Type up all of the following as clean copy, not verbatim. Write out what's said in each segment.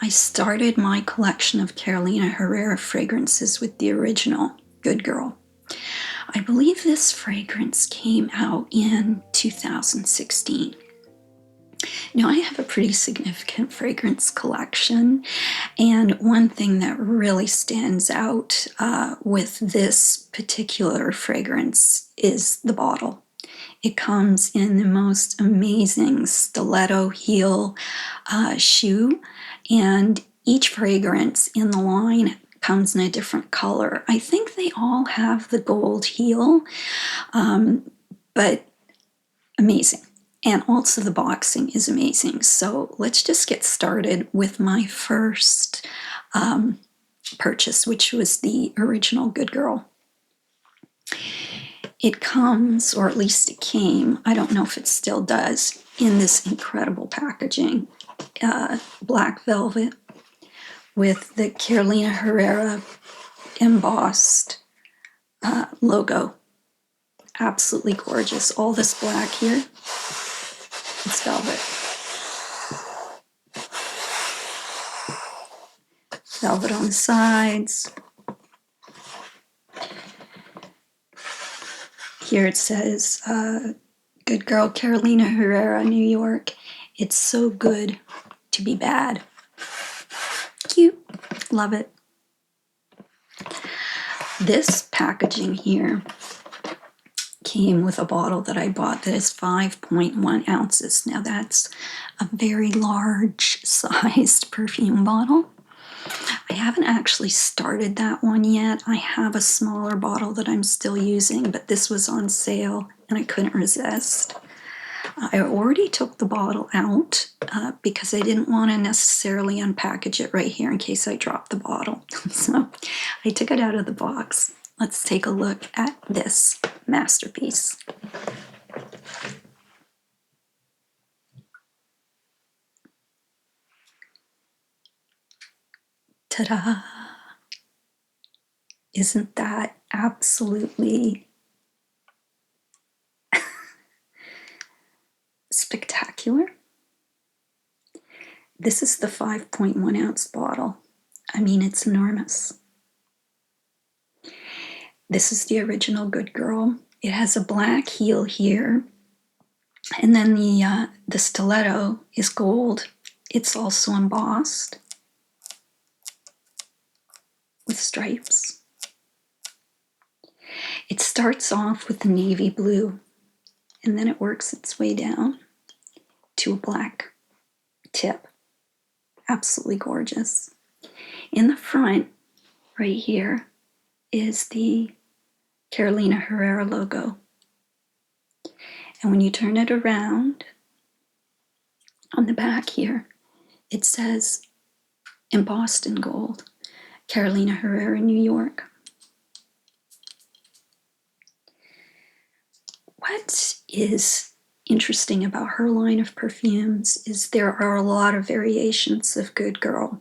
I started my collection of Carolina Herrera fragrances with the original Good Girl. I believe this fragrance came out in 2016. Now, I have a pretty significant fragrance collection, and one thing that really stands out with this particular fragrance is the bottle. It comes in the most amazing stiletto heel shoe, and each fragrance in the line comes in a different color. I think they all have the gold heel, but amazing. And also the boxing is amazing. So let's just get started with my first purchase, which was the original Good Girl. It comes, or at least it came, I don't know if it still does, in this incredible packaging. Black velvet with the Carolina Herrera embossed logo. Absolutely gorgeous. All this black here, it's velvet. Velvet on the sides. Here it says, Good Girl, Carolina Herrera, New York. It's so good to be bad. Cute. Love it. This packaging here came with a bottle that I bought that is 5.1 ounces. Now that's a very large sized perfume bottle. I haven't actually started that one yet. I have a smaller bottle that I'm still using, but this was on sale and I couldn't resist. I already took the bottle out because I didn't want to necessarily unpackage it right here in case I dropped the bottle. So I took it out of the box. Let's take a look at this masterpiece. Ta-da! Isn't that absolutely spectacular? This is the 5.1 ounce bottle. I mean, it's enormous. This is the original Good Girl. It has a black heel here, and then the stiletto is gold. It's also embossed with stripes. It starts off with the navy blue, and then it works its way down to a black tip. Absolutely gorgeous. In the front, right here, is the Carolina Herrera logo. And when you turn it around, on the back here, it says, embossed in gold, Carolina Herrera, New York. What is interesting about her line of perfumes is there are a lot of variations of Good Girl.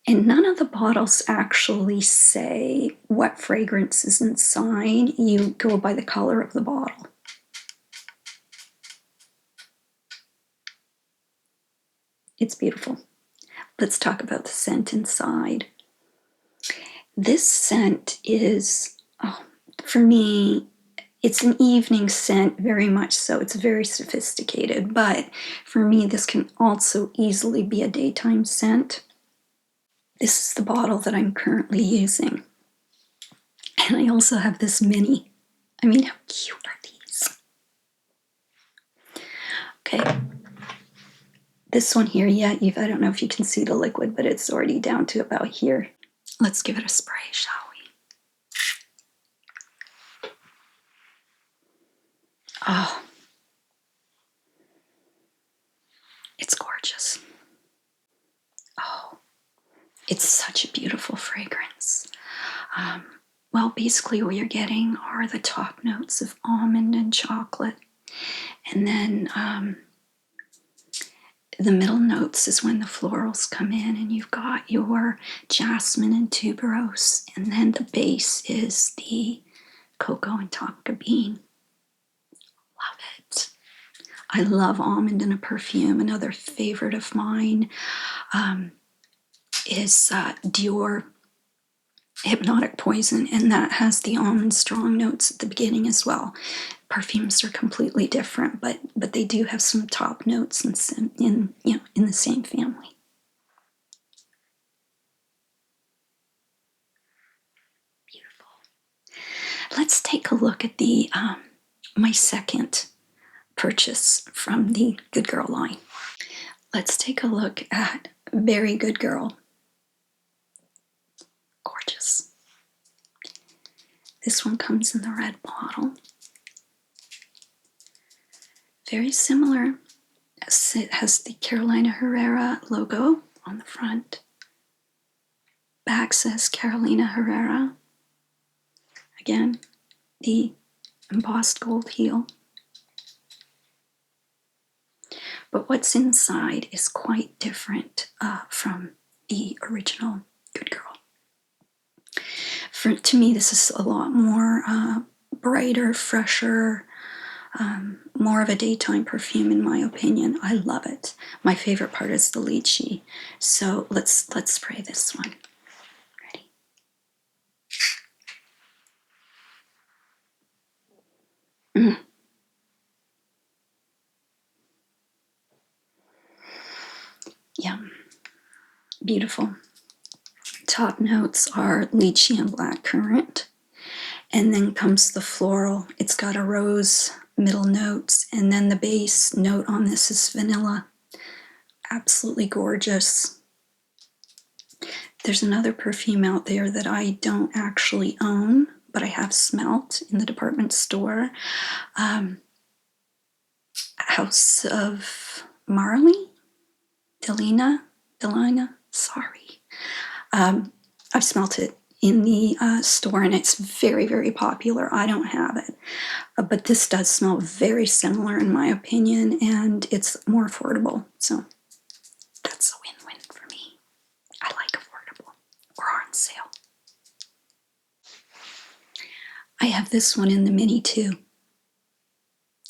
And none of the bottles actually say what fragrance is inside. You go by the color of the bottle. It's beautiful. Let's talk about the scent inside. This scent is, for me, it's an evening scent, very much so. It's very sophisticated, but for me, this can also easily be a daytime scent. This is the bottle that I'm currently using. And I also have this mini. I mean, how cute are these? Okay. This one here, I don't know if you can see the liquid, but it's already down to about here. Let's give it a spray, shall we? Oh, it's gorgeous. Oh, it's such a beautiful fragrance. Well, basically what you're getting are the top notes of almond and chocolate. And then the middle notes is when the florals come in, and you've got your jasmine and tuberose, and then the base is the cocoa and tonka bean. Love it. I love almond in a perfume, another favorite of mine. is Dior Hypnotic Poison, and that has the almond strong notes at the beginning as well. Perfumes are completely different, but they do have some top notes in the same family. Beautiful. Let's take a look at the my second purchase from the Good Girl line. Let's take a look at Very Good Girl. Gorgeous. This one comes in the red bottle. Very similar. It has the Carolina Herrera logo on the front. Back says Carolina Herrera. Again, the embossed gold heel. But what's inside is quite different from the original Good Girl. To me, this is a lot more brighter, fresher, more of a daytime perfume in my opinion. I love it. My favorite part is the Litchi. So let's spray this one. Ready? Yeah, beautiful. Top notes are lychee and blackcurrant, and then comes the floral. It's got a rose middle notes, and then the base note on this is vanilla. Absolutely gorgeous. There's another perfume out there that I don't actually own, but I have smelt in the department store. House of Marley? Delina, sorry. I've smelt it in the store, and it's very, very popular. I don't have it, but this does smell very similar in my opinion, and it's more affordable. So that's a win-win for me. I like affordable or on sale. I have this one in the mini too.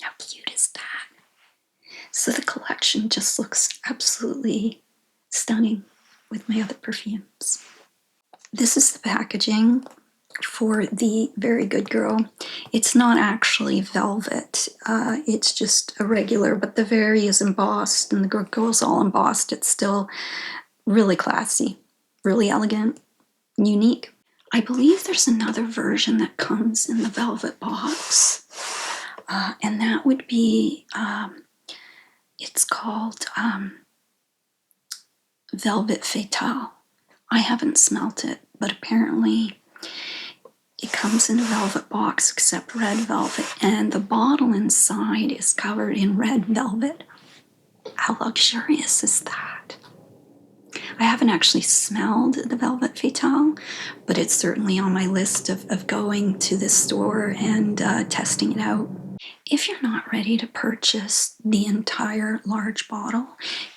How cute is that? So the collection just looks absolutely stunning with my other perfumes. This is the packaging for the Very Good Girl. It's not actually velvet. It's just a regular, but the Very is embossed and the Good Girl's all embossed. It's still really classy, really elegant, unique. I believe there's another version that comes in the velvet box, and that would be, it's called Velvet Fatale. I haven't smelt it, but apparently it comes in a velvet box except red velvet, and the bottle inside is covered in red velvet. How luxurious is that? I haven't actually smelled the Velvet Fatale, but it's certainly on my list of going to this store and testing it out. If you're not ready to purchase the entire large bottle,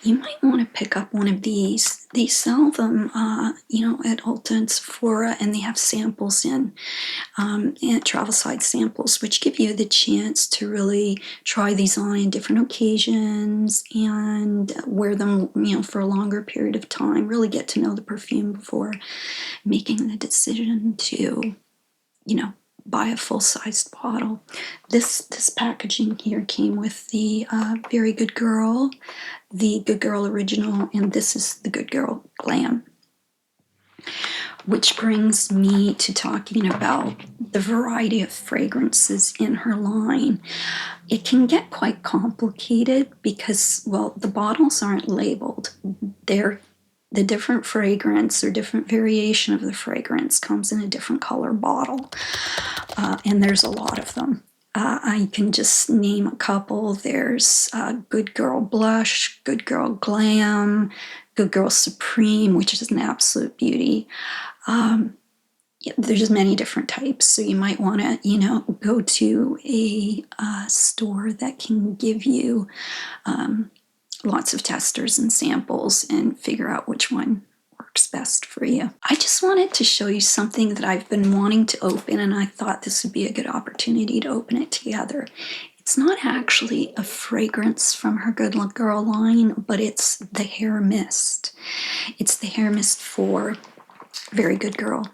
you might want to pick up one of these. They sell them, at Ulta and Sephora, and they have samples and travel size samples, which give you the chance to really try these on in different occasions and wear them, for a longer period of time. Really get to know the perfume before making the decision to, buy a full-sized bottle. This packaging here came with the Very Good Girl, the Good Girl Original, and this is the Good Girl Glam. Which brings me to talking about the variety of fragrances in her line. It can get quite complicated because, the bottles aren't labeled. The different fragrance or different variation of the fragrance comes in a different color bottle, and there's a lot of them. I can just name a couple. There's Good Girl Blush, Good Girl Glam, Good Girl Supreme, which is an absolute beauty. There's just many different types, so you might want to, go to a store that can give you lots of testers and samples and figure out which one works best for you. I just wanted to show you something that I've been wanting to open, and I thought this would be a good opportunity to open it together. It's not actually a fragrance from her Good Girl line, but it's the hair mist. It's the hair mist for Very Good Girl.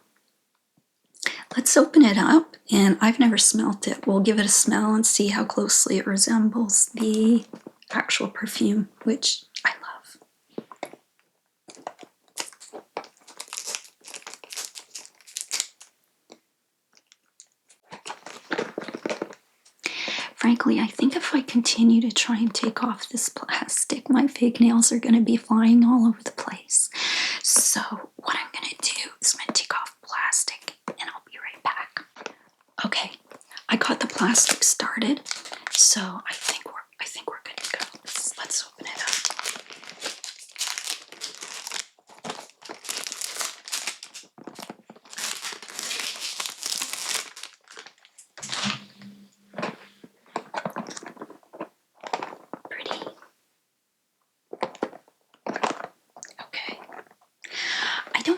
Let's open it up, and I've never smelt it. We'll give it a smell and see how closely it resembles the actual perfume, which I love. Frankly, I think if I continue to try and take off this plastic, my fake nails are going to be flying all over the place. So what I'm going to do is I'm going to take off plastic, and I'll be right back. Okay, I got the plastic started, so I think we're good to go. Let's open it up.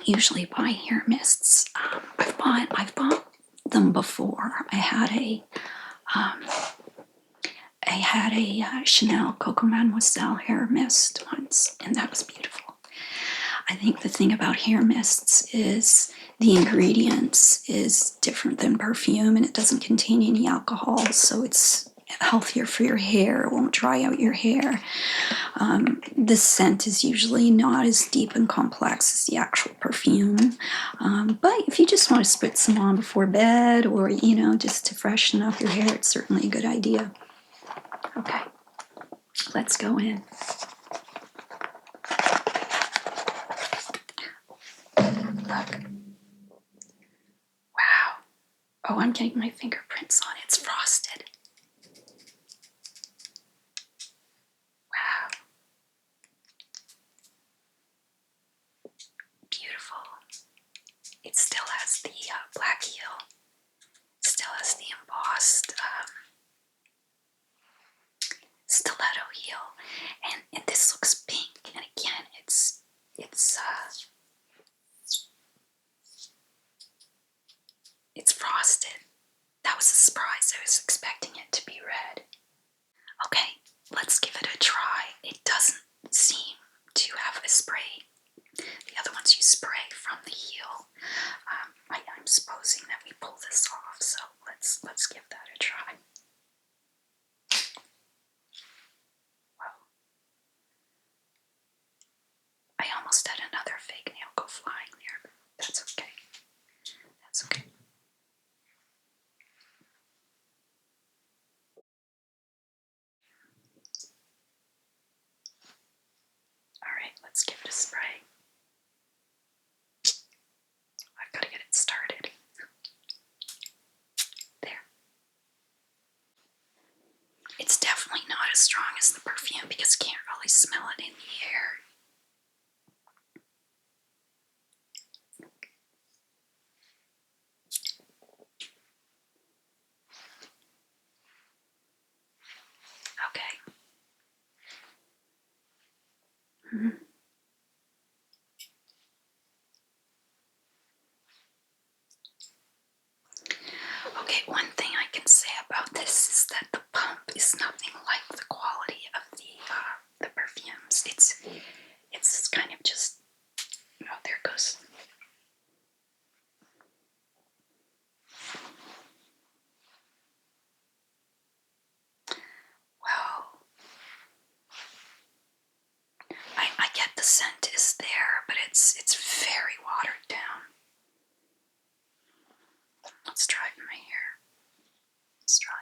Usually buy hair mists. I've bought them before. I had a Chanel Coco Mademoiselle hair mist once, and that was beautiful. I think the thing about hair mists is the ingredients is different than perfume, and it doesn't contain any alcohol, so it's healthier for your hair. It won't dry out your hair. The scent is usually not as deep and complex as the actual perfume. But if you just want to spritz some on before bed, or, just to freshen up your hair, it's certainly a good idea. Okay, let's go in. Look. Wow. Oh, I'm getting my fingerprints on it. It's frosted. Wow. Beautiful. It still has the black heel. It still has the embossed stiletto heel. And this looks pink. And again, it's frosted. That was a surprise. I was expecting it to be red. Okay, let's give it a try. It doesn't seem to have a spray. The other ones you spray from the heel. I'm supposing that we pull this off, so let's give that a try. Wow. I almost had another fake nail go flying there, but that's okay. That's okay. Alright, let's give it a spray. I've got to get it started. There. It's definitely not as strong as the perfume because you can't really smell it in the air. Okay. Okay, one thing I can say about this is that the pump is nothing like the quality of the perfumes. It's kind of just, oh, there it goes. Well, I get the scent is there, but it's very watered down. Let's try it in my hair. Let's try.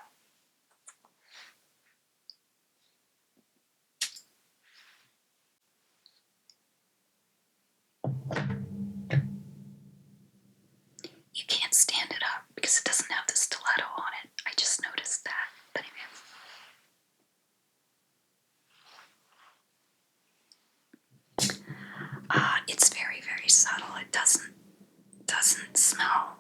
You can't stand it up because it doesn't have the stiletto on it. I just noticed that. But anyway. It's very, very subtle. It doesn't smell